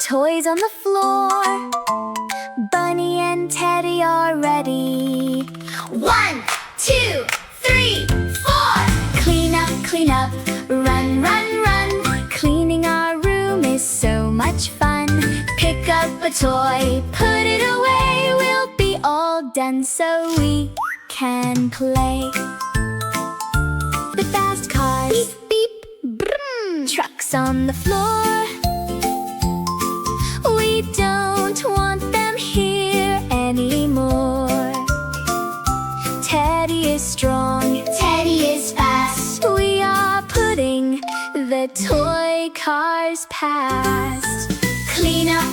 toys on the floor. Bunny and Teddy are ready. 1, 2, 3, 4. Clean up, run, run, run. Cleaning our room is so much fun. Pick up a toy, put it away. We'll be all done so we can play. The fast cars, beep, beep, brum. Trucks on the floor. We don't want them here anymore. Teddy is strong, Teddy is fast. We are putting the toy cars past. Clean up,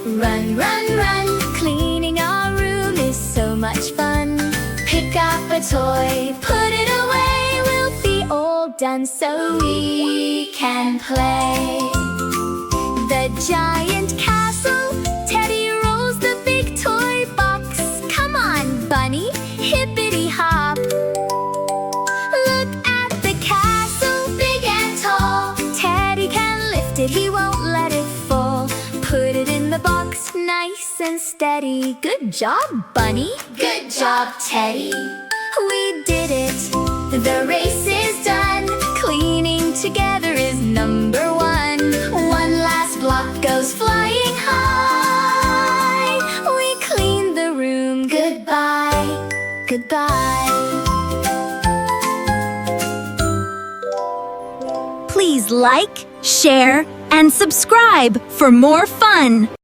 run, run, run. Cleaning our room is so much fun. Pick up a toy, put it away. We'll be all done so we can play. The giant castle, Teddy rolls the big toy box. Come on, Bunny, hippity hop. Look at the castle, big and tall. Teddy can lift it, he won't let it fall. Put it in the box, nice and steady. Good job, Bunny. Good job, Teddy. We did it, the race is done. Cleaning together is number one. One last block goes flying high. We clean the room, goodbye, goodbye. Please like, share, and subscribe for more fun.